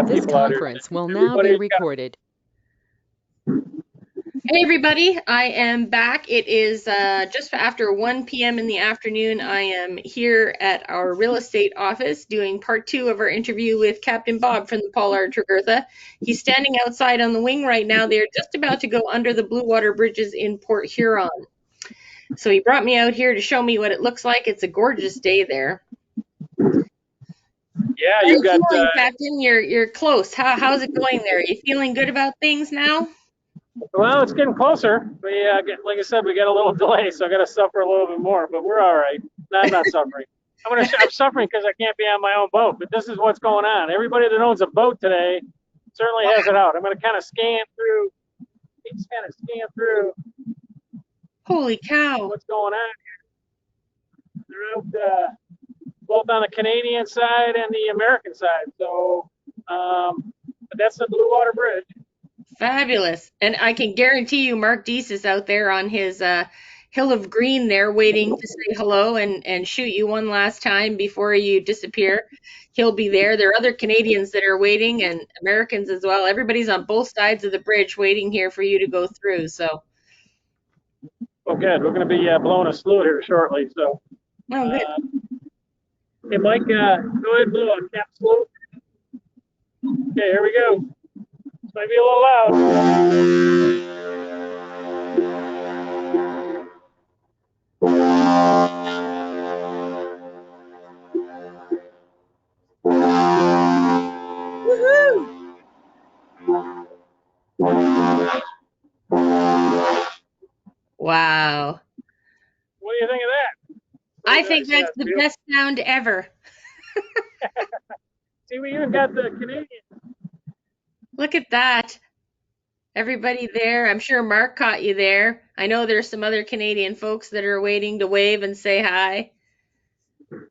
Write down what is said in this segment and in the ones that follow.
This people out here. conference will now be recorded. Hey everybody, I am back. It is just after 1 p.m. in the afternoon. I am here at our real estate office doing part 2 of our interview with Captain Bob from the Paul R Tregurtha. He's standing outside on the wing right now. They're just about to go under the blue water bridges in Port Huron. So he brought me out here to show me what it looks like. It's a gorgeous day there. Yeah, you got Captain, you're close. How's it going there? Are you feeling good about things now? well, it's getting closer. We like I said, we got a little delay, so I got to suffer a little bit more, but we're all right. No, I'm not suffering. I'm suffering because I can't be on my own boat, but this is what's going on. Everybody that owns a boat today certainly has it out. I'm going to kind of scan through. Holy cow! What's going on here? They're out both on the Canadian side and the American side. So, but that's the Blue Water Bridge. Fabulous. And I can guarantee you Mark Deese is out there on his hill of green there waiting to say hello and shoot you one last time before you disappear. He'll be there. There are other Canadians that are waiting and Americans as well. Everybody's on both sides of the bridge waiting here for you to go through. So. Oh, good. We're going to be blowing a salute here shortly. So. Oh, good. Hey, Mike, go ahead and blow a cap salute. Okay, here we go. This might be a little loud. Wow. What do you think of that? I think that's the best sound ever. See, we even got the Canadian. Look at that. Everybody there. I'm sure Mark caught you there. I know there's some other Canadian folks that are waiting to wave and say hi.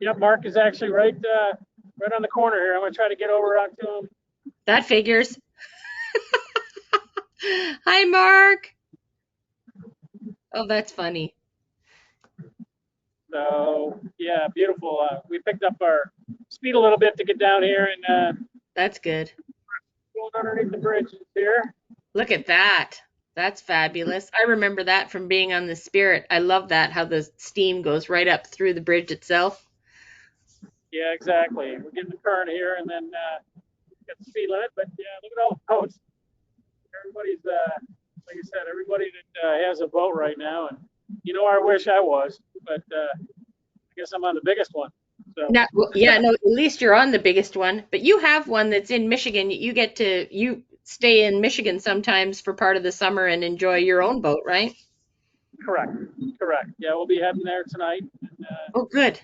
Yep, Mark is actually right on the corner here. I'm going to try to get over onto him. That figures. Hi, Mark. Oh, that's funny. So, yeah, beautiful. We picked up our speed a little bit to get down here, and that's good. Going underneath the bridge here. Look at that. That's fabulous. I remember that from being on the Spirit. I love that, how the steam goes right up through the bridge itself. Yeah, exactly. We're getting the current here, and then got the speed limit. But yeah, look at all the boats. Everybody's, like I said, everybody that has a boat right now, and I wish I was, but I guess I'm on the biggest one. So. At least you're on the biggest one. But you have one that's in Michigan. You stay in Michigan sometimes for part of the summer and enjoy your own boat, right? Correct. Yeah, we'll be heading there tonight. And, oh, good.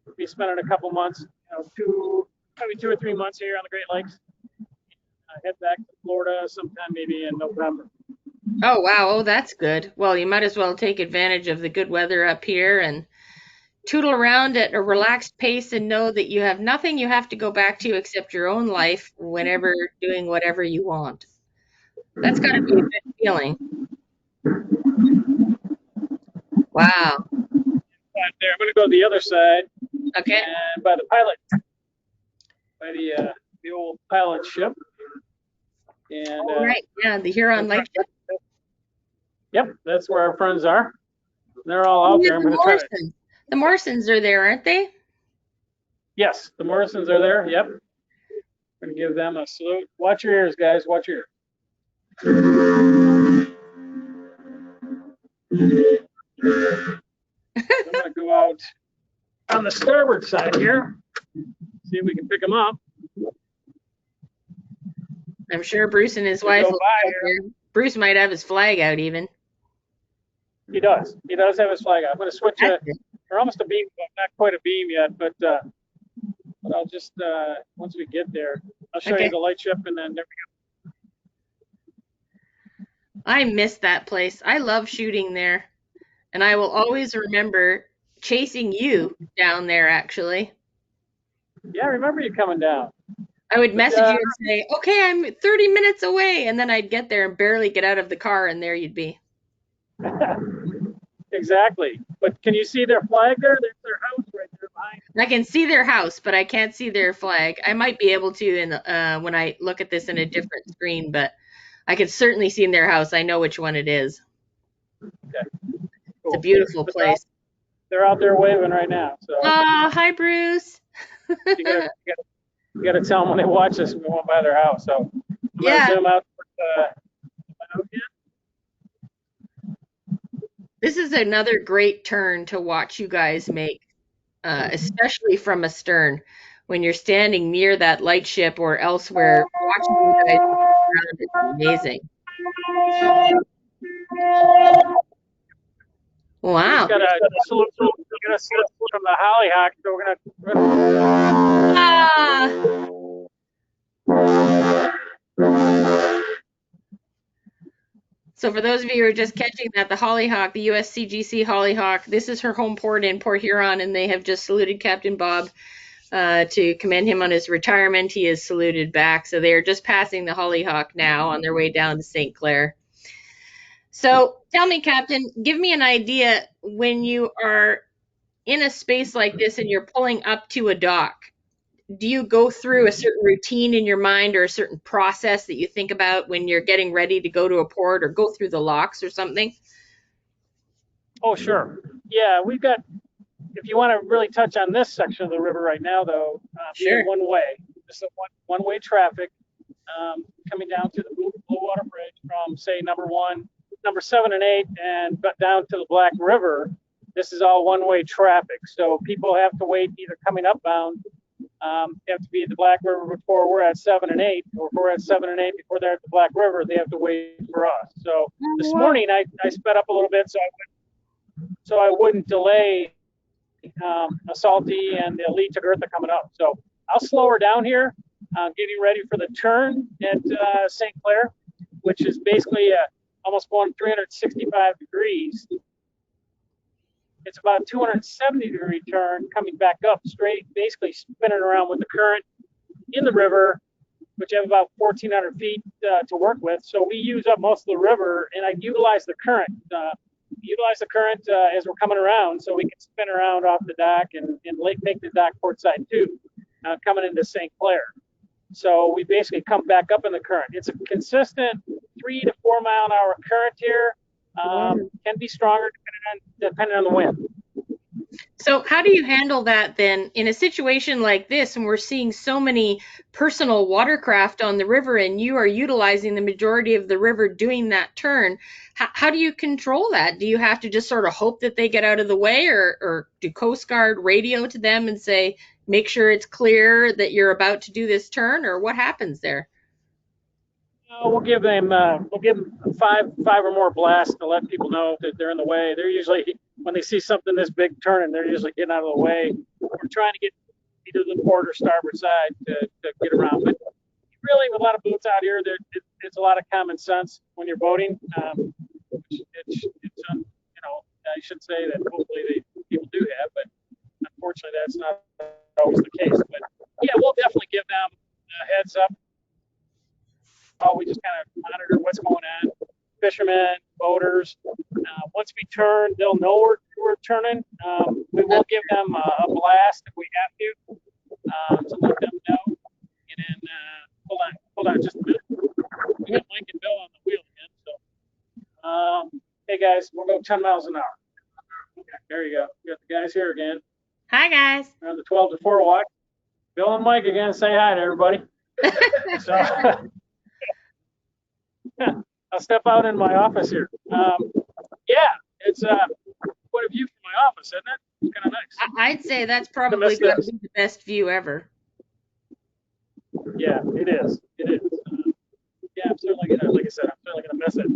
We'll be spending a couple months, probably 2 or 3 months here on the Great Lakes. Head back to Florida sometime maybe in November. Oh, wow. Oh, that's good. Well, you might as well take advantage of the good weather up here and tootle around at a relaxed pace and know that you have nothing you have to go back to except your own life whenever doing whatever you want. That's got to be a good feeling. Wow. Right there. I'm going to go to the other side. Okay. And by the pilot, by the old pilot ship. And right. Yeah, the Huron Lightship. Yep, that's where our friends are. They're all out there. The Morrisons are there, aren't they? Yes, the Morrisons are there. Yep. I'm going to give them a salute. Watch your ears, guys. Watch your ears. I'm going to go out on the starboard side here. See if we can pick them up. I'm sure Bruce and his wife will be here. Bruce might have his flag out even. He does. He does have his flag out. I'm going to switch it. We're almost a beam, not quite a beam yet, but I'll just, once we get there, I'll show you the light ship, and then there we go. I miss that place. I love shooting there, and I will always remember chasing you down there, actually. Yeah, I remember you coming down. I would message you and say, okay, I'm 30 minutes away, and then I'd get there and barely get out of the car, and there you'd be. Exactly. But can you see their flag there? There's their house right there behind I can see their house, but I can't see their flag. I might be able to when I look at this in a different screen, but I can certainly see in their house. I know which one it is. Okay, It's a cool. beautiful place. They're out there waving right now. So Hi, Bruce. you gotta tell them when they watch this, we won't buy their house. So I'm Yeah, gonna zoom out. this is another great turn to watch you guys make, especially from astern. When you're standing near that lightship or elsewhere, watching you guys around is amazing. We just Wow. got a salute from the Hollyhock. So we're gonna. Ah! So for those of you who are just catching that, the Hollyhock, the USCGC Hollyhock, this is her home port in Port Huron, and they have just saluted Captain Bob to commend him on his retirement. He is saluted back. So they are just passing the Hollyhock now on their way down to St. Clair. So tell me, Captain, give me an idea when you are in a space like this and you're pulling up to a dock. Do you go through a certain routine in your mind or a certain process that you think about when you're getting ready to go to a port or go through the locks or something? Oh, sure. Yeah, we've got. If you want to really touch on this section of the river right now, though, Sure. being one way, just a one way traffic coming down to the Blue Water Bridge from say number 7 and 8, and down to the Black River. This is all one way traffic, so people have to wait either coming upbound. They have to be at the Black River before we're at 7 and 8, or if we're at 7 and 8 before they're at the Black River, they have to wait for us. So this morning I sped up a little bit so I wouldn't delay a Salty and the Lee Tregurtha coming up. So I'll slow her down here, getting ready for the turn at St. Clair, which is basically almost going 365 degrees. It's about a 270-degree turn coming back up straight, basically spinning around with the current in the river, which have about 1,400 feet to work with. So we use up most of the river, and I utilize the current. As we're coming around, so we can spin around off the dock and make the dock port side too, coming into St. Clair. So we basically come back up in the current. It's a consistent 3 to 4 mile an hour current here. Can be stronger depending on the wind. So how do you handle that then in a situation like this, and we're seeing so many personal watercraft on the river and you are utilizing the majority of the river doing that turn? How do you control that? Do you have to just sort of hope that they get out of the way, or do Coast Guard radio to them and say, make sure it's clear that you're about to do this turn, or what happens there? We'll give them five or more blasts to let people know that they're in the way. They're usually, when they see something this big turning, they're usually getting out of the way. We're trying to get either the port or starboard side to get around. But really, with a lot of boats out here, it's a lot of common sense when you're boating. I should say that hopefully people do have, but unfortunately, that's not always the case. But yeah, we'll definitely give them a heads up. We just kind of monitor what's going on. Fishermen, boaters. Once we turn, they'll know we're turning. We will give them a blast if we have to let them know. And then, hold on just a minute. We got Mike and Bill on the wheel again. So, hey guys, we'll go 10 miles an hour. Okay, there you go. We got the guys here again. Hi guys. We're on the 12 to 4 watch. Bill and Mike again. Say hi to everybody. So, I'll step out in my office here. Yeah, it's quite a view from my office, isn't it? It's kind of nice. I'd say that's probably going to be the best view ever. Yeah, it is. It is. Yeah, I'm certainly gonna, like I said, I'm certainly gonna miss it.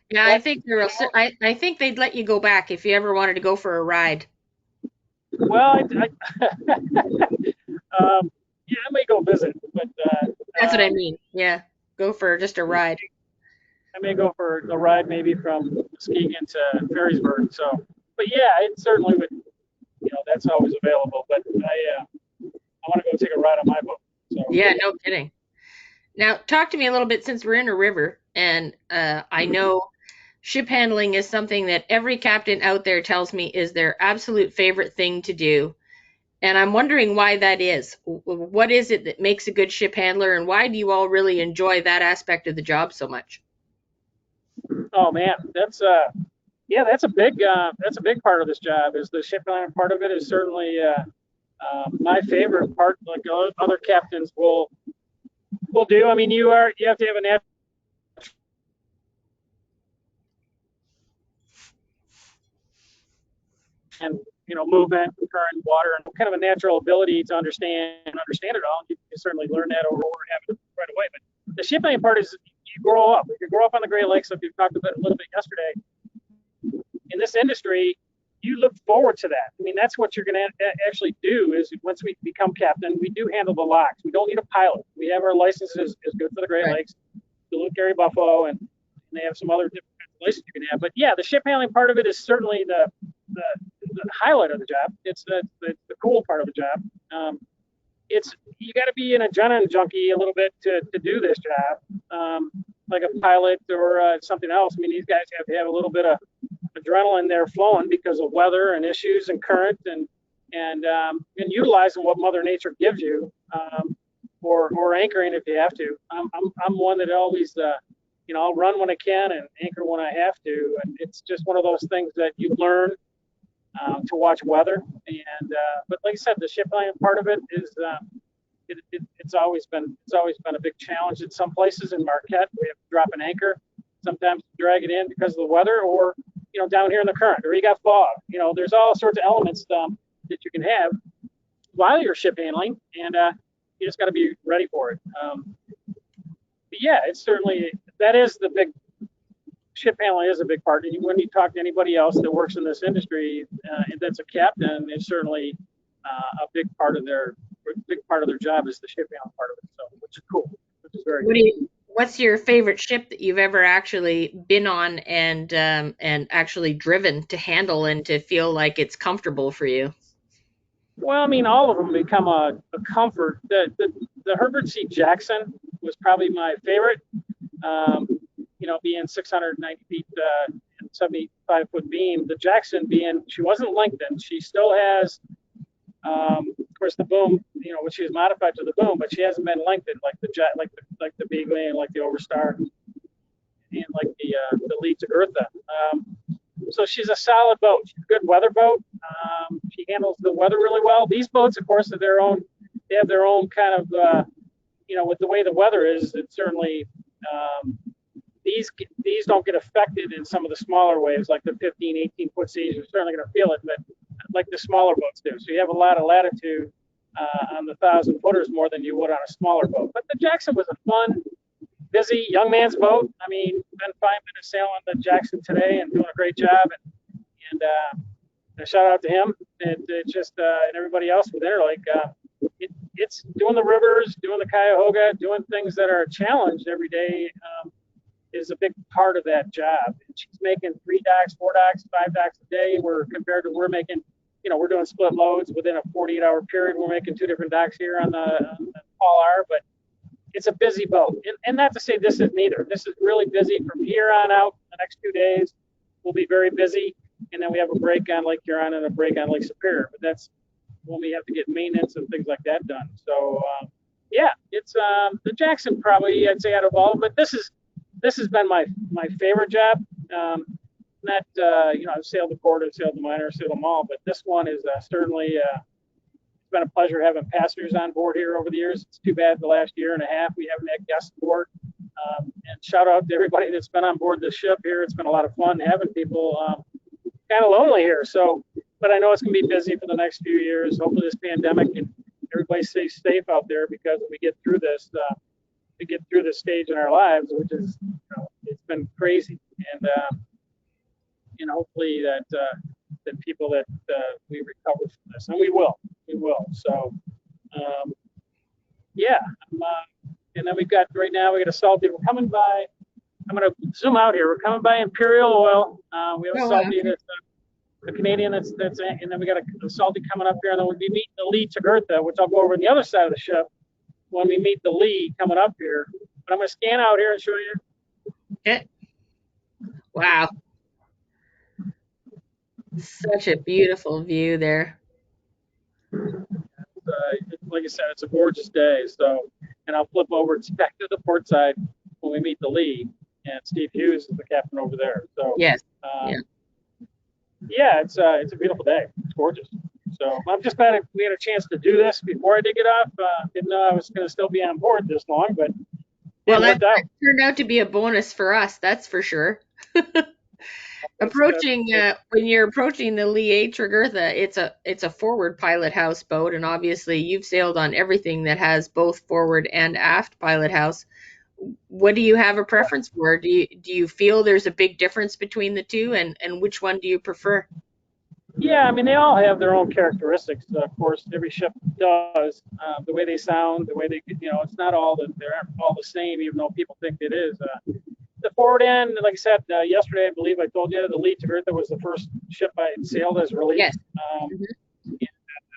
Yeah, I think I think they'd let you go back if you ever wanted to go for a ride. Well, I may go visit, but that's what I mean. Yeah, go for just a ride. I may go for a ride, maybe from Muskegon to Ferrysburg. So, but yeah, it certainly would. That's always available. But I want to go take a ride on my boat. So. Yeah, no kidding. Now, talk to me a little bit, since we're in a river, and I know ship handling is something that every captain out there tells me is their absolute favorite thing to do. And I'm wondering why that is. What is it that makes a good ship handler, and why do you all really enjoy that aspect of the job so much? Oh man, that's a big part of this job. Is the shipbuilding part of it is certainly my favorite part. Like other captains will do. I mean, you have to have a natural and movement, current, water, and kind of a natural ability to understand it all. You certainly learn that over having it right away. But the shipbuilding part is you grow up. If you grow up on the Great Lakes, like we talked about a little bit yesterday, in this industry, you look forward to that. I mean, that's what you're going to actually do is once we become captain, we do handle the locks. We don't need a pilot. We have our licenses is good for the Great Lakes, Duluth, Gary, Buffalo, and they have some other different licenses you can have. But yeah, the ship handling part of it is certainly the highlight of the job. It's the cool part of the job. It's you got to be an adrenaline junkie a little bit to do this job, like a pilot or something else. I mean, these guys have to have a little bit of adrenaline there flowing because of weather and issues and current and utilizing what Mother Nature gives you, or anchoring if you have to. I'm one that always I'll run when I can and anchor when I have to, and it's just one of those things that you learn to watch weather. And but like I said, the shipbuilding part of it is it's always been a big challenge in some places. In Marquette, we have to drop an anchor, sometimes drag it in because of the weather, or down here in the current, or you got fog. There's all sorts of elements that you can have while you're ship handling, and you just got to be ready for it. But yeah, it's certainly that is the big ship handling is a big part. And when you talk to anybody else that works in this industry, that's a captain, it's certainly a big part of their job is the ship handling part of it. So, which is cool, which is very cool. What's your favorite ship that you've ever actually been on and actually driven to handle and to feel like it's comfortable for you? Well, I mean, all of them become a comfort. The Herbert C. Jackson was probably my favorite. Being 690 feet and 75-foot beam. The Jackson she wasn't lengthened. She still has, of course, the boom. Which she was modified to the boom, but she hasn't been lengthened like the jet, like the Beagle and like the Overstar and like the Lee Tregurtha. So she's a solid boat. She's a good weather boat. She handles the weather really well. These boats, of course, have their own. They have their own kind of, with the way the weather is. It's certainly these don't get affected in some of the smaller waves, like the 15, 18-foot seas. You're certainly going to feel it, but like the smaller boats do. So you have a lot of latitude on the 1,000-footers more than you would on a smaller boat. But the Jackson was a fun, busy young man's boat. I mean, Ben Feynman is sailing the Jackson today and doing a great job. And a shout out to him. And everybody else with Interlake. It's doing the rivers, doing the Cuyahoga, doing things that are challenged every day. Is a big part of that job. And she's making 3 docks, 4 docks, 5 docks a day. We're making, we're doing split loads within a 48-hour period. We're making 2 different docks here on the Paul R, but it's a busy boat. And not to say this is neither. This is really busy from here on out. The next 2 days will be very busy. And then we have a break on Lake Huron and a break on Lake Superior. But that's when we have to get maintenance and things like that done. So, yeah, it's the Jackson probably, I'd say, out of all. But this has been my favorite job. I've sailed the Port, I've sailed the Minor, I've sailed them all, but this one is certainly it's been a pleasure having passengers on board here over the years. It's too bad the last year and a half we haven't had guests aboard. And shout out to everybody that's been on board the ship here. It's been a lot of fun having people. Kind of lonely here, but I know it's going to be busy for the next few years. Hopefully this pandemic and everybody stays safe out there, because we get through this. To get through this stage in our lives, which is, it's been crazy, and hopefully that people that we recover from this, and we will. So, yeah. And then we got a salty. We're coming by. I'm going to zoom out here. We're coming by Imperial Oil. We have a salty that's a Canadian that's, and then we got a salty coming up here, and then we'll be meeting the Lee Tregurtha, which I'll go over on the other side of the ship when we meet the Lee coming up here. But I'm going to scan out here and show you. Okay. Wow. Such a beautiful view there. like I said, it's a gorgeous day. So, and I'll flip over back to the port side when we meet the lee, and Steve Hughes is the captain over there. So, Yes. yeah, it's a beautiful day. It's gorgeous. So I'm just glad we had a chance to do this before I did get off. Didn't know I was going to still be on board this long, but well, that turned out to be a bonus for us. That's for sure. When you're approaching the Lee A Tregurtha, it's a forward pilot house boat, and obviously you've sailed on everything that has both forward and aft pilot house. What do you have a preference for? Do you feel there's a big difference between the two, and which one do you prefer? Yeah, I mean, they all have their own characteristics. Of course, every ship does. The way they sound, the way they, it's not all that they're all the same, even though people think it is. The forward end, like I said yesterday, I believe I told you, the Lee Tregurtha was the first ship I sailed as relief. Yes.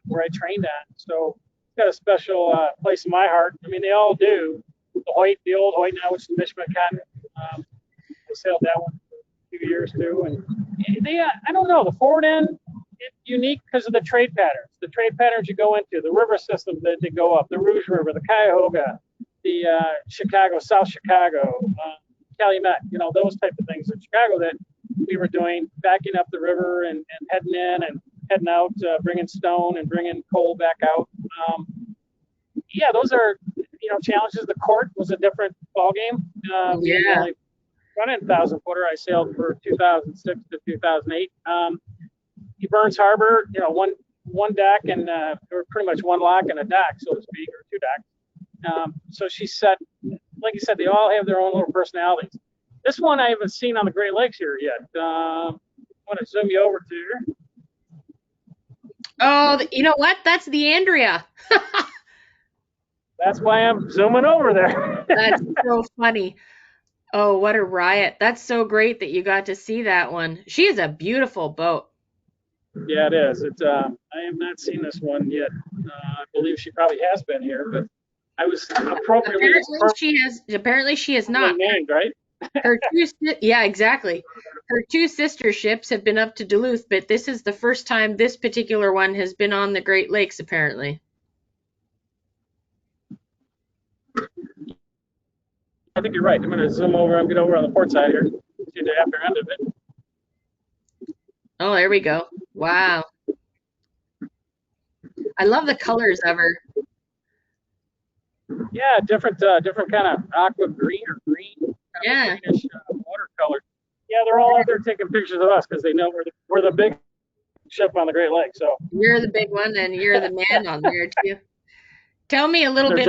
Where I trained on. So it's got a special place in my heart. I mean, they all do. The old Hoyt now, which is the Michigan Cotton. I sailed that one for a few years too. And they, I don't know, the forward end, it's unique because of the trade patterns. The trade patterns you go into, the river systems that they go up, the Rouge River, the Cuyahoga, the Chicago, South Chicago, Calumet, those type of things in Chicago that we were doing, backing up the river and heading in and heading out, bringing stone and bringing coal back out. Yeah, those are, challenges. The court was a different ballgame. Yeah. Running 1,000-footer, I sailed for 2006 to 2008. Burns Harbor, one deck and or pretty much one lock and a dock, so to speak, or two decks. So she said, like you said, they all have their own little personalities. This one I haven't seen on the Great Lakes here yet. I want to zoom you over to here. Oh, you know what? That's the Andrea. That's why I'm zooming over there. That's so funny. Oh, what a riot. That's so great that you got to see that one. She is a beautiful boat. Yeah, it is. It's I have not seen this one yet. I believe she probably has been here, but I was appropriately. Apparently she has not. Named, right? Yeah, exactly. Her two sister ships have been up to Duluth, but this is the first time this particular one has been on the Great Lakes, apparently. I think you're right. I'm going to zoom over and get over on the port side here. See the after end of it. Oh, there we go. Wow. I love the colors of her. Yeah, different kind of aqua green or green. Yeah. Greenish watercolor. Yeah, they're all out there taking pictures of us because they know we're the big ship on the Great Lakes. So you're the big one, and you're the man on there too. Tell me a little bit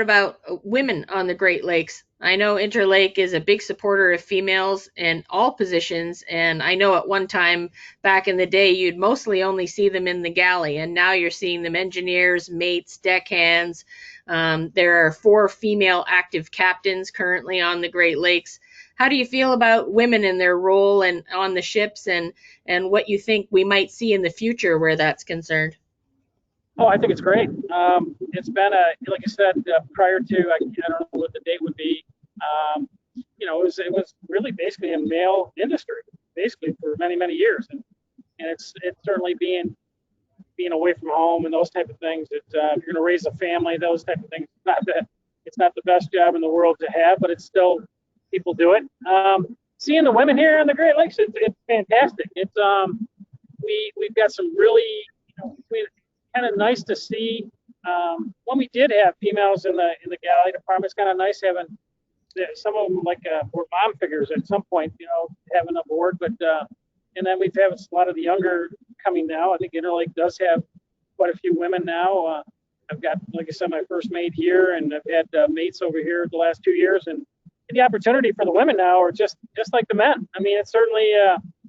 about women on the Great Lakes. I know Interlake is a big supporter of females in all positions, and I know at one time back in the day you'd mostly only see them in the galley, and now you're seeing them engineers, mates, deckhands. There are 4 female active captains currently on the Great Lakes. How do you feel about women and their role and on the ships, and what you think we might see in the future where that's concerned? Oh, I think it's great. It's been like I said, prior to, I don't know what the date would be. It was really basically a male industry, basically for many, many years, and it's certainly being away from home and those type of things. If you're going to raise a family, those type of things, it's not the best job in the world to have, but it's still, people do it. Seeing the women here in the Great Lakes, it's fantastic. It's we've got some really, kind of nice to see. When we did have females in the galley department, it's kind of nice having some of them were mom figures at some point, having a board. But and then we've had a lot of the younger coming now. I think Interlake does have quite a few women now. I've got, like I said, my first mate here, and I've had mates over here the last 2 years, and the opportunity for the women now are just like the men. I mean, it's certainly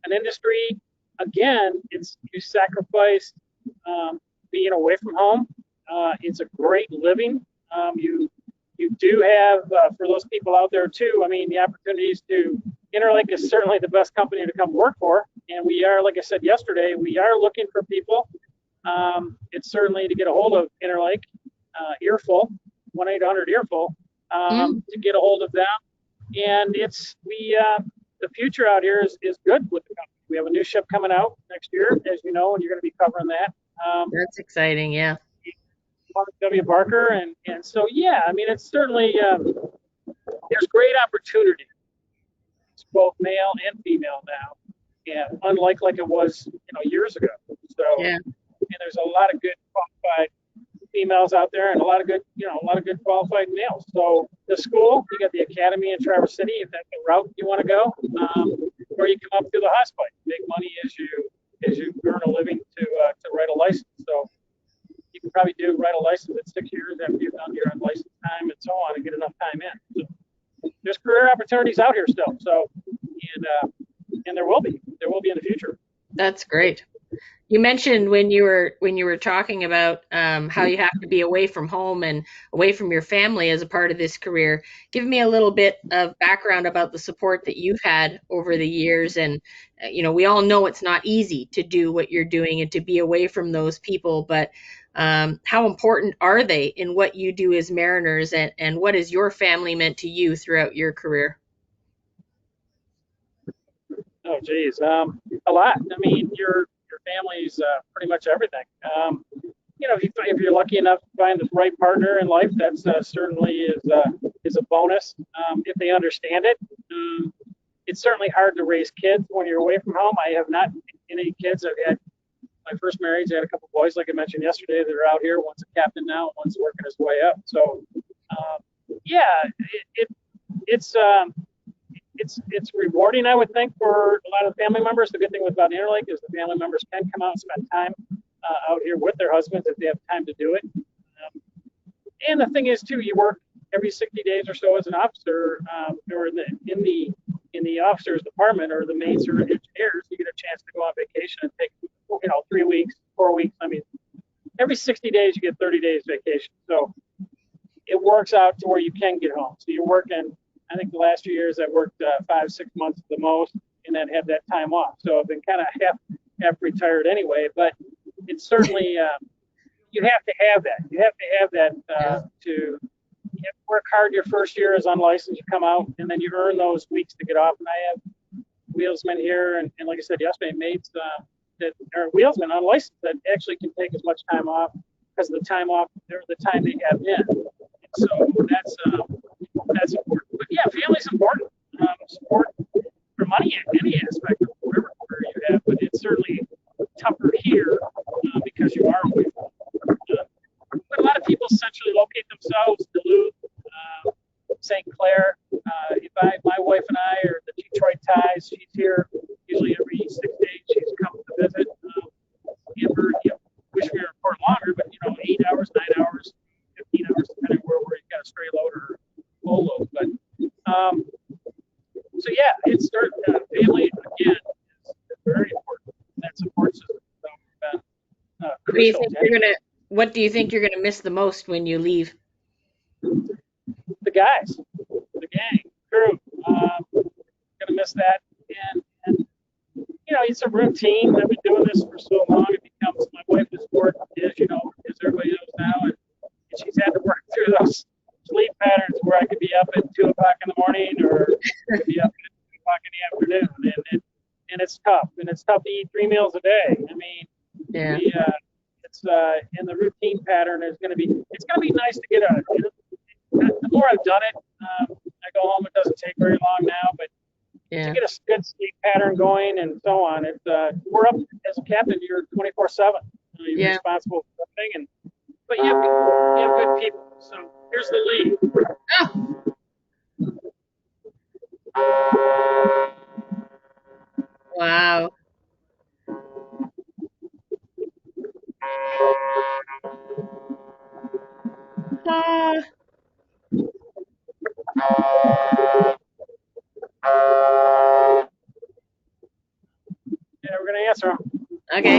an industry. Again, you sacrifice being away from home. It's a great living. You do have, for those people out there too, I mean, the opportunities to, Interlake is certainly the best company to come work for. And we are, like I said yesterday, we are looking for people. It's certainly to get a hold of Interlake, Earful, 1-800-EARFUL, to get a hold of them. And the future out here is good with the company. We have a new ship coming out next year, as you know, and you're going to be covering that. That's exciting. Yeah. Mark W. Barker, and so yeah, I mean it's certainly there's great opportunity. It's both male and female now, and unlike like it was years ago. So Yeah. and there's a lot of good qualified females out there and a lot of good a lot of good qualified males. So the school, you got the academy in Traverse City if that's the route you want to go, or you come up through the hospital. Make money as you earn a living to write a license. So you can probably write a license at 6 years after you've done your unlicensed time and so on and get enough time in. So there's career opportunities out here still. So and there will be in the future. That's great. You mentioned when you were talking about how you have to be away from home and away from your family as a part of this career. Give me a little bit of background about the support that you've had over the years. And we all know it's not easy to do what you're doing and to be away from those people. But how important are they in what you do as mariners, and what has your family meant to you throughout your career? Oh, geez, a lot. I mean, your family's pretty much everything. If you're lucky enough to find the right partner in life, that's certainly is a bonus. If they understand it, it's certainly hard to raise kids when you're away from home. I have not any kids. I've had my first marriage. I had a couple of boys, like I mentioned yesterday, that are out here. One's a captain now, and one's working his way up. So, yeah, it's rewarding, I would think, for a lot of family members. The good thing about Interlake is the family members can come out and spend time out here with their husbands if they have time to do it. And the thing is, too, you work every 60 days or so as an officer, or in the officer's department, or the mates or engineers. You get a chance to go on vacation and take 3 weeks, 4 weeks. I mean, every 60 days you get 30 days vacation. So it works out to where you can get home. So you're working. I think the last few years I've worked 5-6 months the most, and then had that time off. So I've been kind of half retired anyway. But it's certainly you have to have that. You have to have that to work hard your first year as unlicensed. You come out, and then you earn those weeks to get off. And I have wheelsmen here, and like I said yesterday, mates that are wheelsmen unlicensed that actually can take as much time off because of the time off or the time they have in. And so that's important. But yeah, family's important. Support for money in any aspect of whatever career you have, but it's certainly tougher here because you are away from home. But a lot of people centrally locate themselves, Duluth, St. Clair. My wife and I are the Detroit ties. She's here usually every 6 days. She's come to visit. Amber, wish we were in Port longer, but 8 hours, 9 hours, 15 hours, depending where you've got a stray load or full load. But so yeah, it's family again is very important. And that support system has been crucial. What do you think you're gonna miss the most when you leave? The guys, the gang, crew. Gonna miss that, and it's a routine. I've been doing this for so long. It becomes my wife is working, as everybody knows now, and she's had to work through those sleep patterns where I could be up at 2 o'clock in the morning or I could be up at 2 o'clock in the afternoon, and it's tough. And it's tough to eat 3 meals a day. I mean, yeah. It's and the routine pattern is going to be. It's going to be nice to get a. The more I've done it, I go home. It doesn't take very long now, but to get a good sleep pattern going and so on, it's we're up as a captain. You're 24/7. You're responsible for everything, but you have good people. So here's the lead. Wow. Yeah, we're gonna answer them. Okay.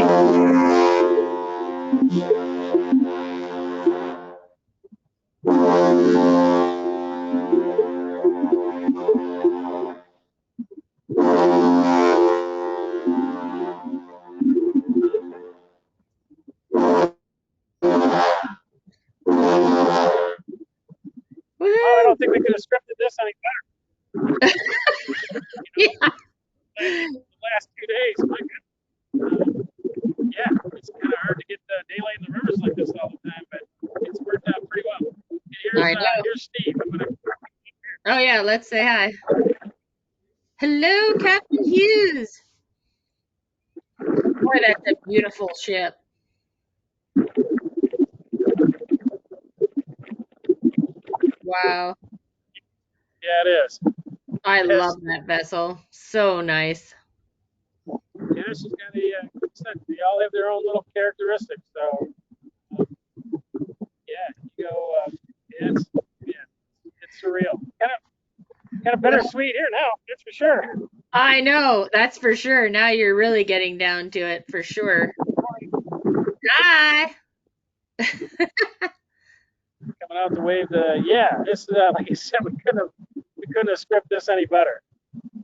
Well, I don't think we could have scripted this any better. Yeah. The last 2 days, my goodness. yeah, it's kind of hard to get daylight in the rivers like this all the time, but it's worked out pretty well. And I know. here's Steve. I'm gonna. Oh yeah, let's say hi. Hello, Captain Hughes. Boy, that's a beautiful ship. Wow. Yeah, it is. I Yes. love that vessel. So nice. Yeah, she's got they all have their own little characteristics. So, yeah, you go. It's surreal. Kind of bittersweet here now. That's for sure. I know, that's for sure. Now you're really getting down to it for sure. Hi. Coming out to wave this like you said, we couldn't have scripted this any better.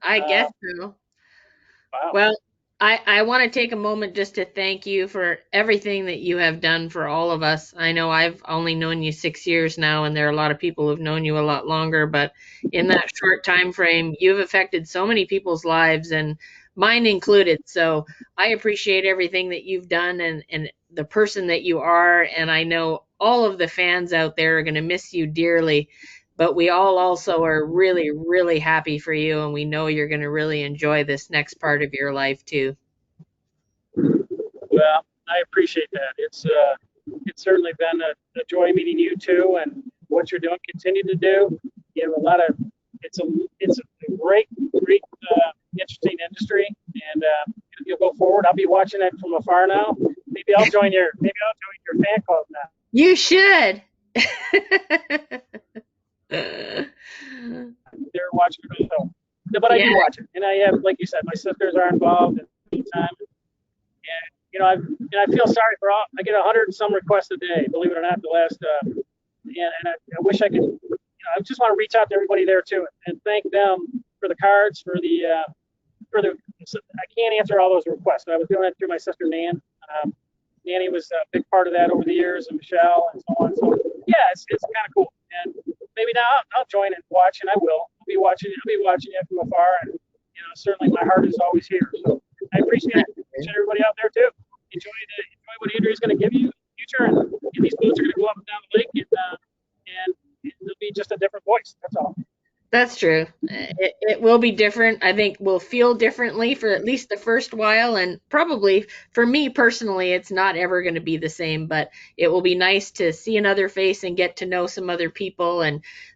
I guess so. Wow. Well, I want to take a moment just to thank you for everything that you have done for all of us. I know I've only known you 6 years now, and there are a lot of people who've known you a lot longer, but in that short time frame, you've affected so many people's lives, and mine included. So I appreciate everything that you've done and the person that you are, and I know all of the fans out there are going to miss you dearly. But we all also are really, really happy for you, and we know you're going to really enjoy this next part of your life too. Well, I appreciate that. It's certainly been a joy meeting you too, and what you're doing. Continue to do. You have a lot of. It's a great, interesting industry, and you'll go forward. I'll be watching it from afar now. Maybe I'll join your fan club now. You should. They're watching it also. But I do watch it, and I have, like you said, my sisters are involved at the time. And I feel sorry for all. I get 100 and some requests a day, believe it or not. The last, and I wish I could. I just want to reach out to everybody there too, and thank them for the cards, for the. I can't answer all those requests. But I was doing it through my sister Nan. Nanny was a big part of that over the years, and Michelle, and so on. So yeah, it's kind of cool. And maybe now I'll join and watch, and I will. I'll be watching you from afar, and certainly my heart is always here. So I appreciate everybody out there too. Enjoy what Andrea's going to give you in the future, and these boats are going to go up and down the lake, and it'll be just a different voice. That's all. That's true. It will be different. I think we'll feel differently for at least the first while, and probably for me personally, it's not ever going to be the same, but it will be nice to see another face and get to know some other people,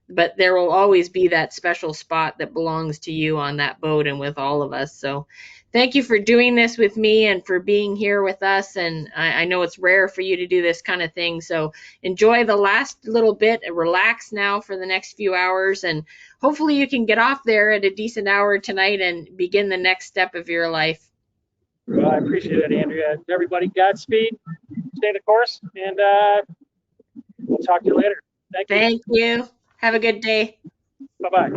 but there will always be that special spot that belongs to you on that boat and with all of us. So thank you for doing this with me and for being here with us. And I know it's rare for you to do this kind of thing. So enjoy the last little bit and relax now for the next few hours. And hopefully you can get off there at a decent hour tonight and begin the next step of your life. Well, I appreciate it, Andrea. Everybody, Godspeed. Stay the course. And we'll talk to you later. Thank you. Thank you. Have a good day. Bye-bye.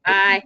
Bye.